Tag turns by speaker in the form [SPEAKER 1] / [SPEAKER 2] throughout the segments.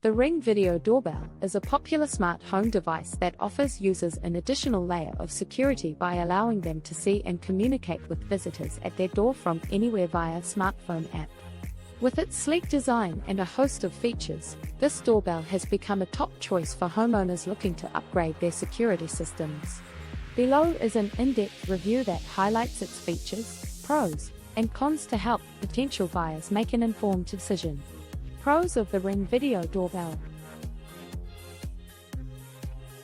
[SPEAKER 1] The Ring Video Doorbell is a popular smart home device that offers users an additional layer of security by allowing them to see and communicate with visitors at their door from anywhere via smartphone app. With its sleek design and a host of features, this doorbell has become a top choice for homeowners looking to upgrade their security systems. Below is an in-depth review that highlights its features, pros, and cons to help potential buyers make an informed decision. Pros of the Ring Video Doorbell.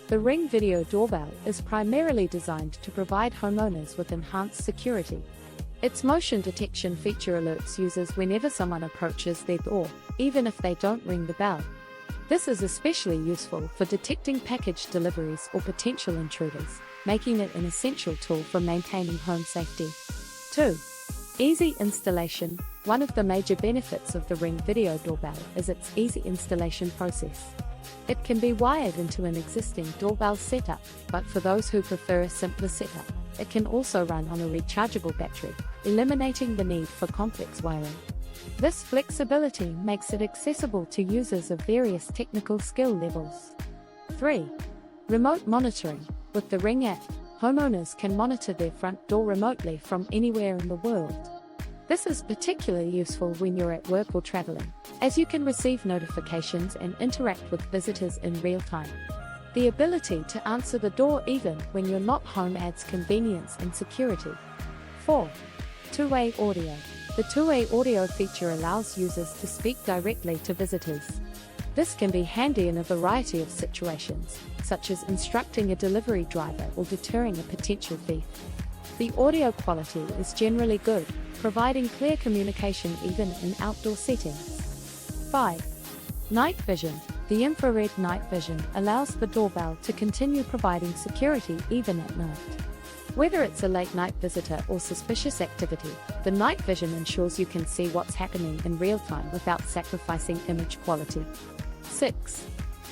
[SPEAKER 1] The Ring Video Doorbell is primarily designed to provide homeowners with enhanced security. Its motion detection feature alerts users whenever someone approaches their door, even if they don't ring the bell. This is especially useful for detecting package deliveries or potential intruders, making it an essential tool for maintaining home safety. 2. Easy installation. One of the major benefits of the Ring Video Doorbell is its easy installation process. It can be wired into an existing doorbell setup, but for those who prefer a simpler setup, it can also run on a rechargeable battery, eliminating the need for complex wiring. This flexibility makes it accessible to users of various technical skill levels. 3. Remote monitoring. With the Ring app, homeowners can monitor their front door remotely from anywhere in the world. This is particularly useful when you're at work or traveling, as you can receive notifications and interact with visitors in real time. The ability to answer the door even when you're not home adds convenience and security. 4. Two-way audio. The two-way audio feature allows users to speak directly to visitors. This can be handy in a variety of situations, such as instructing a delivery driver or deterring a potential thief. The audio quality is generally good, providing clear communication even in outdoor settings. 5. Night vision. The infrared night vision allows the doorbell to continue providing security even at night. Whether it's a late-night visitor or suspicious activity, the night vision ensures you can see what's happening in real time without sacrificing image quality. 6.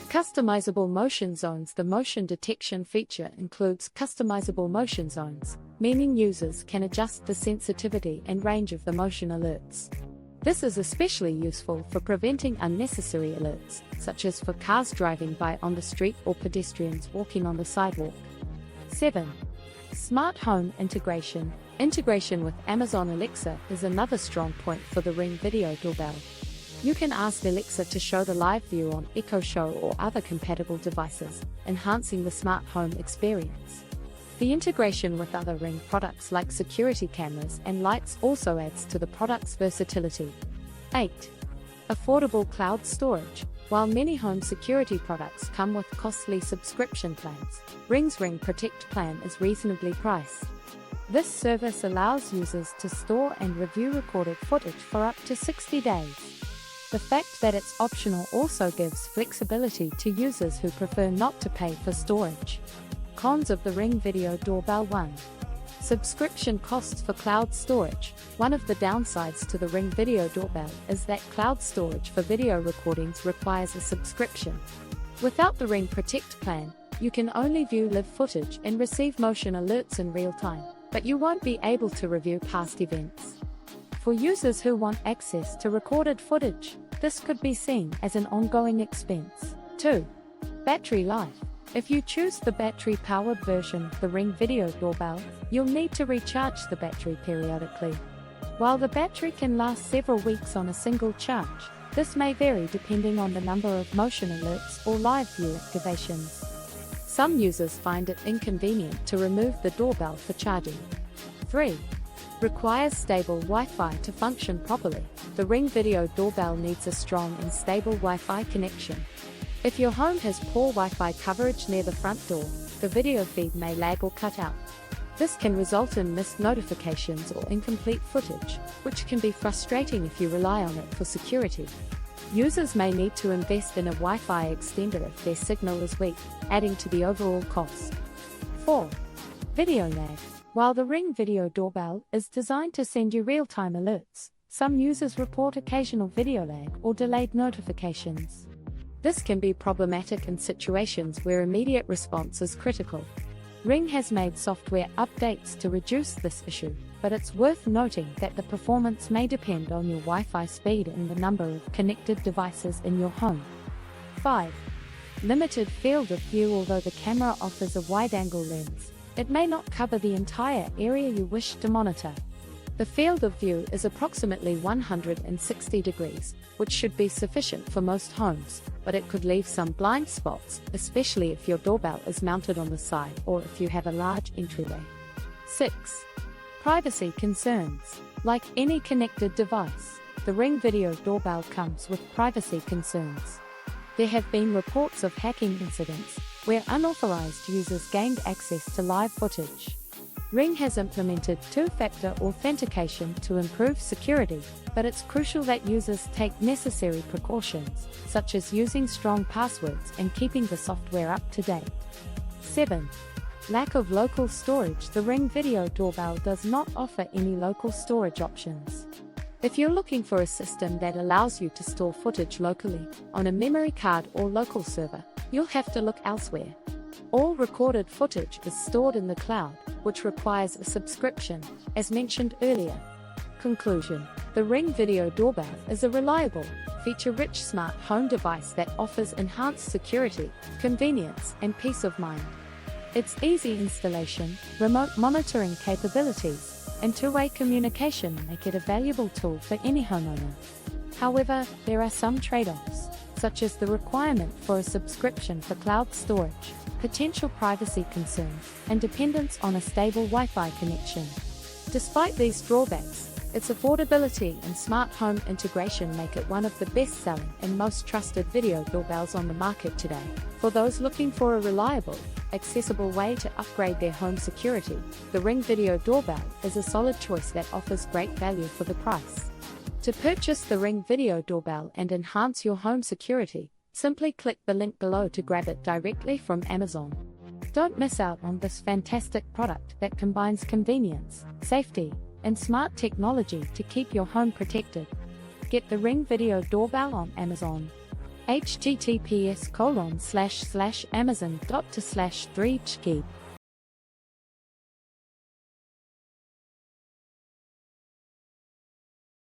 [SPEAKER 1] Customizable motion zones. The motion detection feature includes customizable motion zones, meaning users can adjust the sensitivity and range of the motion alerts. This is especially useful for preventing unnecessary alerts, such as for cars driving by on the street or pedestrians walking on the sidewalk. 7. Smart home integration. Integration with Amazon Alexa is another strong point for the Ring Video Doorbell. You can ask Alexa to show the live view on Echo Show or other compatible devices, enhancing the smart home experience. The integration with other Ring products like security cameras and lights also adds to the product's versatility. 8. Affordable cloud storage. While many home security products come with costly subscription plans, Ring's Ring Protect plan is reasonably priced. This service allows users to store and review recorded footage for up to 60 days. The fact that it's optional also gives flexibility to users who prefer not to pay for storage. Cons of the Ring Video Doorbell. 1. Subscription costs for cloud storage. One of the downsides to the Ring Video Doorbell is that cloud storage for video recordings requires a subscription. Without the Ring Protect plan, you can only view live footage and receive motion alerts in real time, but you won't be able to review past events. For users who want access to recorded footage, this could be seen as an ongoing expense. 2. Battery life. If you choose the battery-powered version of the Ring Video Doorbell, you'll need to recharge the battery periodically. While the battery can last several weeks on a single charge, this may vary depending on the number of motion alerts or live view activations. Some users find it inconvenient to remove the doorbell for charging. 3. Requires stable Wi-Fi to function properly. The Ring Video Doorbell needs a strong and stable Wi-Fi connection. If your home has poor Wi-Fi coverage near the front door, the video feed may lag or cut out. This can result in missed notifications or incomplete footage, which can be frustrating if you rely on it for security. Users may need to invest in a Wi-Fi extender if their signal is weak, adding to the overall cost. 4. Video lag. While the Ring Video Doorbell is designed to send you real-time alerts, some users report occasional video lag or delayed notifications. This can be problematic in situations where immediate response is critical. Ring has made software updates to reduce this issue, but it's worth noting that the performance may depend on your Wi-Fi speed and the number of connected devices in your home. 5. Limited field of view. Although the camera offers a wide-angle lens, it may not cover the entire area you wish to monitor. The field of view is approximately 160 degrees, which should be sufficient for most homes, but it could leave some blind spots, especially if your doorbell is mounted on the side or if you have a large entryway. 6. Privacy concerns. Like any connected device, the Ring Video Doorbell comes with privacy concerns. There have been reports of hacking incidents where unauthorized users gained access to live footage. Ring has implemented two-factor authentication to improve security, but it's crucial that users take necessary precautions, such as using strong passwords and keeping the software up to date. 7. Lack of local storage. The Ring Video Doorbell does not offer any local storage options. If you're looking for a system that allows you to store footage locally, on a memory card or local server, you'll have to look elsewhere. All recorded footage is stored in the cloud, which requires a subscription, as mentioned earlier. Conclusion: the Ring Video Doorbell is a reliable, feature-rich smart home device that offers enhanced security, convenience, and peace of mind. Its easy installation, remote monitoring capabilities, and two-way communication make it a valuable tool for any homeowner. However, there are some trade-offs, such as the requirement for a subscription for cloud storage, potential privacy concerns, and dependence on a stable Wi-Fi connection. Despite these drawbacks, its affordability and smart home integration make it one of the best-selling and most trusted video doorbells on the market today. For those looking for a reliable, accessible way to upgrade their home security, the Ring Video Doorbell is a solid choice that offers great value for the price. To purchase the Ring Video Doorbell and enhance your home security, simply click the link below to grab it directly from Amazon. Don't miss out on this fantastic product that combines convenience, safety, and smart technology to keep your home protected. Get the Ring Video Doorbell on Amazon. https://amazon.to/3